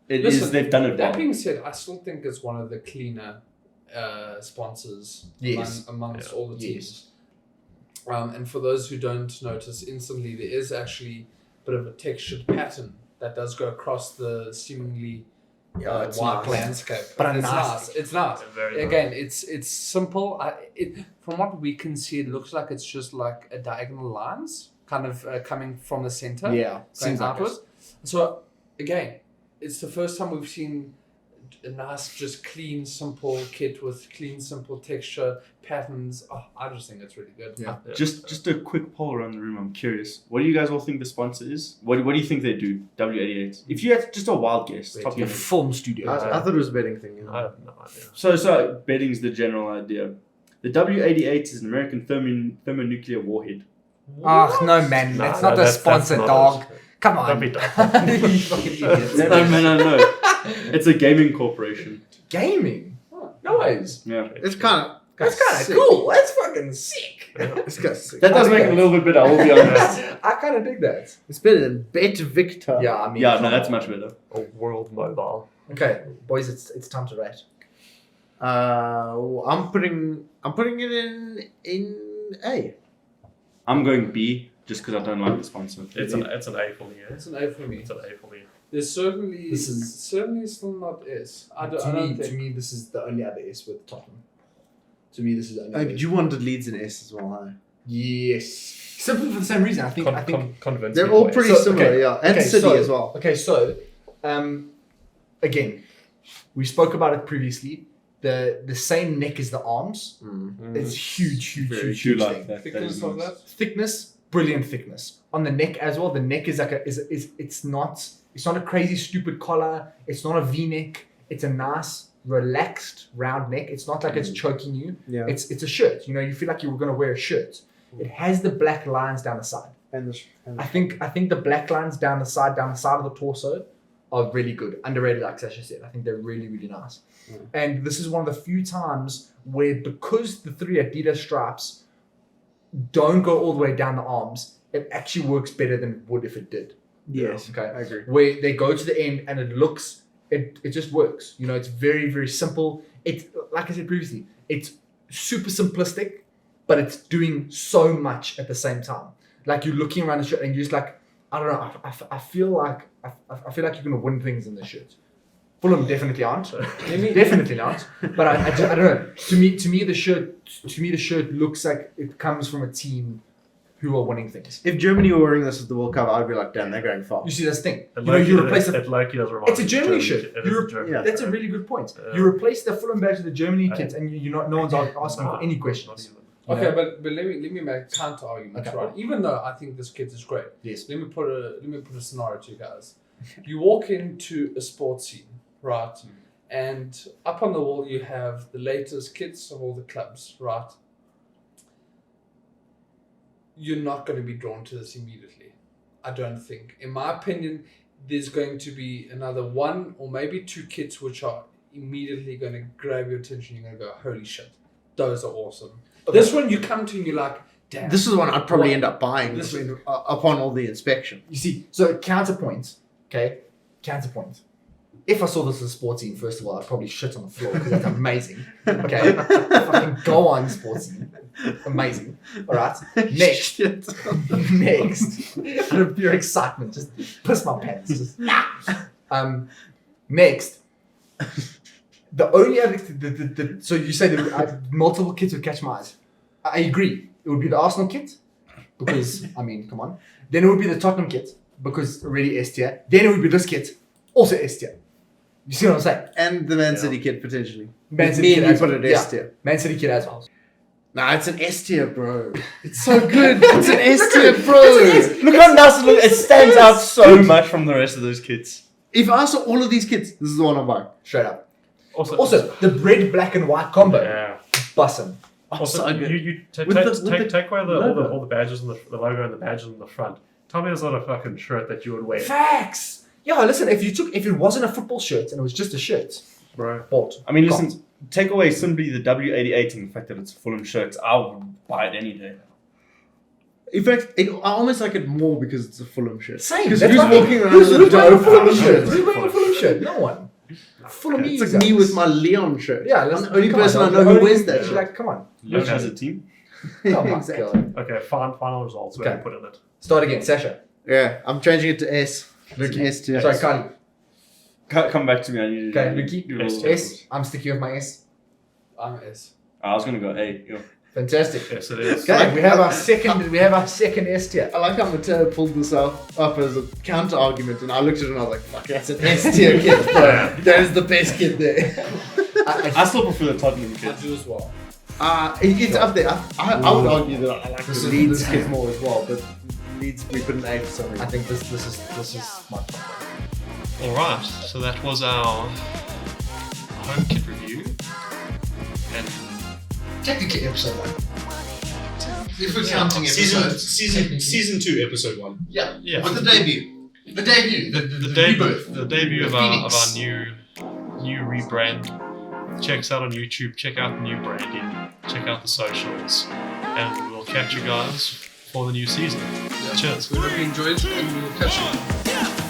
they've done it That well. being said, I still think it's one of the cleaner sponsors Yes. amongst Yeah. all the teams. Yes. And for those who don't notice instantly, there is actually a bit of a textured pattern that does go across the seemingly it's white nice. landscape. But it's nice. nice. It's nice. Very Again, it's simple. From what we can see, it looks like it's just like a diagonal lines, kind of coming from the center. Yeah, Going seems like outwards. So again, it's the first time we've seen a nice, just clean, simple kit with clean, simple texture patterns. Oh, I just think it's really good. Yeah. Just a quick poll around the room. I'm curious. What do you guys all think the sponsor is? What do you think they do? W88. If you had just a wild guess, top The of your head. film studio. I thought it was a betting thing. I have no idea. So betting's the general idea. The W88 is an American thermonuclear warhead. Oh no, man, No, that's not the that's sponsor, not dog. it. Come on. Don't be dumb. You fucking idiots. No, man, I know. It's a gaming corporation. Gaming. No ways. Yeah. It's kind of That's kind of cool. That's fucking sick. it's got sick. That does make it a little bit better, I will be honest. I kind of dig that. It's better than Bet Victor. Yeah, I mean. Yeah, no, that's much better. A world mobile. Okay, boys, it's time to rate. I'm putting it in A. I'm going B just because I don't like the sponsor. It's an A for me. Yeah? It's an A for me. It's an A for me. There's certainly This is- certainly still not S. I don't think. me, this is the only other S with Tottenham. To me, this is the only. But you wanted Leeds in S as well, huh? Yes. Simply for the same reason. I think. Convince They're me, all please. pretty So, similar, okay. yeah. And Okay, City so- as well. Okay, so, again, we spoke about it previously. The same neck as the arms. It's huge, Very huge true thing. like that. That Thickness is of nice. that. Thickness, brilliant thickness. On the neck as well. The neck is like it's not a crazy stupid collar. It's not a V-neck. It's a nice, relaxed, round neck. It's not like it's choking you. Yeah. It's a shirt. You know, you feel like you were gonna wear a shirt. It has the black lines down the side. And the I think the black lines down the side of the torso are really good. Underrated, like Sasha said. I think they're really, really nice. And this is one of the few times where, because the 3 Adidas stripes don't go all the way down the arms, it actually works better than it would if it did. Yes, Okay. I agree. Where they go to the end and it just works. You know, it's very, very simple. It's, like I said previously, it's super simplistic, but it's doing so much at the same time. Like you're looking around the shirt and you're just like, I don't know, I feel like you're going to win things in this shirt. Fulham definitely aren't. Definitely not. But I don't know. To me the shirt looks like it comes from a team who are winning things. If Germany were wearing this at the World Cup, I'd be like, damn, they're going far. You see this thing. It You replace the it Loki does remind It's a me of Germany shirt. It is a Germany. Yeah. That's a really good point. Yeah. You replace the Fulham badge with the Germany kit, and no one's asking for any questions. Not even. You Okay, know? but let me make counter arguments, Okay. right? Even though I think this kid is great, Yes. let me put a scenario to you guys. You walk into a sports scene, right? And up on the wall you have the latest kits of all the clubs, right? You're not going to be drawn to this immediately. I don't think. In my opinion, there's going to be another one or maybe two kits which are immediately going to grab your attention. You're going to go, holy shit, those are awesome. Okay. This one you come to and you're like, damn. This is one I'd probably What? end up buying This- upon all the inspection. You see, so counterpoint, okay? Counterpoint. If I saw this as a sports scene, first of all, I'd probably shit on the floor because that's amazing. Okay? Fucking go on, sports scene. Amazing. Alright? Next. Shit. Next. Out of pure excitement, just piss my pants. Just, next. The only other, so you say that multiple kits would catch my eyes. I agree. It would be the Arsenal kit because, I mean, come on. Then it would be the Tottenham kit because already S tier. Then it would be this kit, also S tier. You see what I'm saying? And the Man City kid, potentially. Man Me City and kit you as put well. it S tier. Man City kit as well. Nah, it's an S tier, bro. It's so good. It's an S tier, bro. Look how nice it looks. It stands out so much from the rest of those kids. If I saw all of these kids, this is the one I'm buying. Straight up. Also, the red, black, and white combo. yeah. Bussin'. Also, so good. you With the take away logo. all the badges and the logo and the badges on the front. Tell me there's not a fucking shirt that you would wear, Facts. Yeah, listen. If it wasn't a football shirt and it was just a shirt, bro. bought. I mean, Can't. listen, take away simply the W88 and the fact that it's a Fulham shirt. I would buy it any day. In fact, I almost like it more because it's a Fulham shirt. Same. Because That's who's what I mean. walking around Who's with a wearing a Fulham Fulham shirt? shirt? Who's wearing a Fulham shirt? No one. Fulham It's like me with my Leon shirt. Yeah, I'm listen, the only come on, person I dog. know The who only- wears that shirt. Like, come on. Which Okay. has a team. Oh my Exactly. god. Okay, final results. Where Okay. you put in it? Start again, Sasha. Yeah, I'm changing it to S. It's an S tier. Sorry, Carly. Come back to me. I need to Okay, Luki. do all- S. I'm sticking with my S. I'm S. I was gonna go A. Yo. Fantastic. Yes, it is. Okay, we have our second S tier. I like how Matteo pulled this up as a counter argument, and I looked at it and I was like, fuck, that's an S tier kid, bro. That is the best kid there. I still prefer the Tottenham I kids. do as well. It's up there. I would argue that I like This the is- Leeds this kid is- more as well, but Leeds we put an A for some I reason. think this is my All right. So that was our home kit review, and Technically, episode 1. If we're Yeah. counting episodes. Season 2, episode 1. Yeah. yeah, But the debut. The debut. The rebirth. the debut of Phoenix. our new rebrand. Check us out on YouTube. Check out the new branding. Check out the socials, and we'll catch you guys for the new season. Cheers. We hope you enjoyed and we'll catch you.